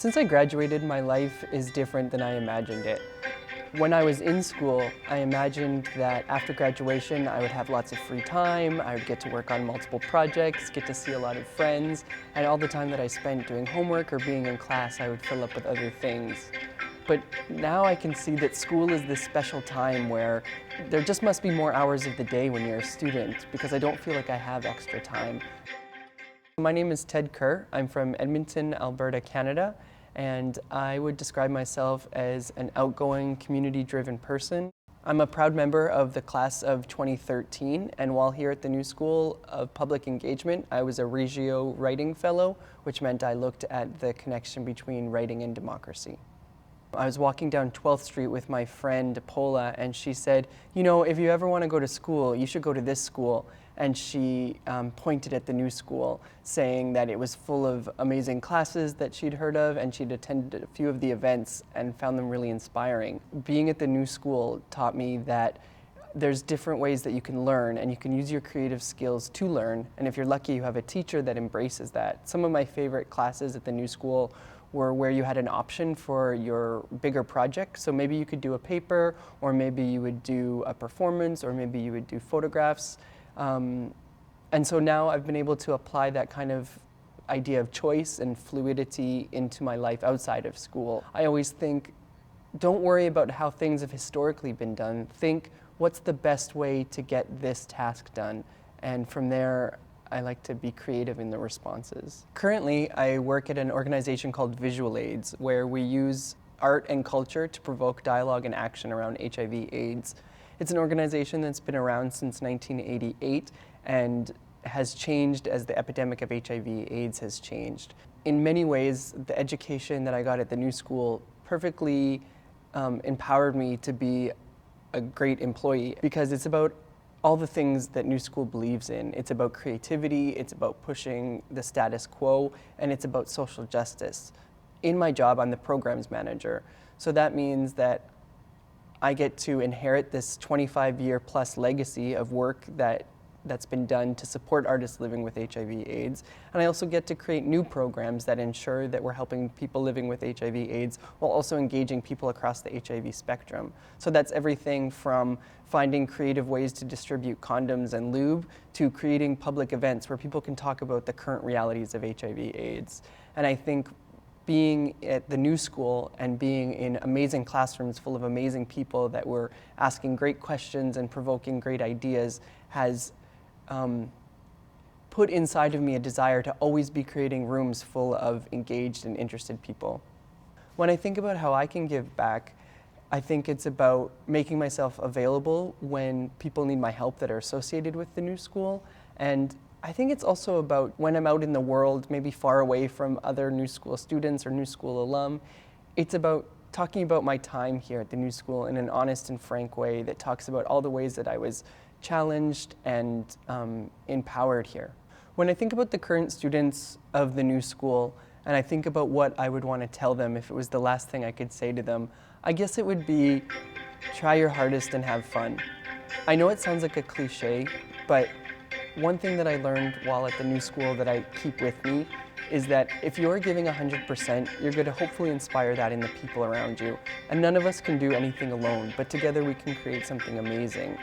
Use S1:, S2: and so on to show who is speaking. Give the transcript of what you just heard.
S1: Since I graduated, my life is different than I imagined it. When I was in school, I imagined that after graduation, I would have lots of free time, I would get to work on multiple projects, get to see a lot of friends, and all the time that I spent doing homework or being in class, I would fill up with other things. But now I can see that school is this special time where there just must be more hours of the day when you're a student, because I don't feel like I have extra time. My name is Ted Kerr. I'm from Edmonton, Alberta, Canada, and I would describe myself as an outgoing, community-driven person. I'm a proud member of the class of 2013, and while here at the New School of Public Engagement, I was a Regio Writing Fellow, which meant I looked at the connection between writing and democracy. I was walking down 12th Street with my friend Paula, and she said, you know, if you ever want to go to school, you should go to this school. And she pointed at the New School, saying that it was full of amazing classes that she'd heard of, and she'd attended a few of the events and found them really inspiring. Being at the New School taught me that there's different ways that you can learn, and you can use your creative skills to learn, and if you're lucky, you have a teacher that embraces that. Some of my favorite classes at the New School were where you had an option for your bigger project. So maybe you could do a paper, or maybe you would do a performance, or maybe you would do photographs. And so now I've been able to apply that kind of idea of choice and fluidity into my life outside of school. I always think, don't worry about how things have historically been done. Think, what's the best way to get this task done? And from there, I like to be creative in the responses. Currently, I work at an organization called Visual AIDS, where we use art and culture to provoke dialogue and action around HIV/AIDS. It's an organization that's been around since 1988 and has changed as the epidemic of HIV/AIDS has changed. In many ways, the education that I got at the New School perfectly empowered me to be a great employee, because it's about all the things that New School believes in. It's about creativity, it's about pushing the status quo, and it's about social justice. In my job, I'm the programs manager, so that means that I get to inherit this 25-year plus legacy of work that's been done to support artists living with HIV/AIDS. And I also get to create new programs that ensure that we're helping people living with HIV/AIDS while also engaging people across the HIV spectrum. So that's everything from finding creative ways to distribute condoms and lube to creating public events where people can talk about the current realities of HIV/AIDS. And I think being at the New School and being in amazing classrooms full of amazing people that were asking great questions and provoking great ideas has put inside of me a desire to always be creating rooms full of engaged and interested people. When I think about how I can give back, I think it's about making myself available when people need my help that are associated with the New School. And I think it's also about when I'm out in the world, maybe far away from other New School students or New School alum, it's about talking about my time here at the New School in an honest and frank way that talks about all the ways that I was challenged and empowered here. When I think about the current students of the New School, and I think about what I would want to tell them if it was the last thing I could say to them, I guess it would be, try your hardest and have fun. I know it sounds like a cliche, but one thing that I learned while at the New School that I keep with me is that if you're giving 100%, you're going to hopefully inspire that in the people around you. And none of us can do anything alone, but together we can create something amazing.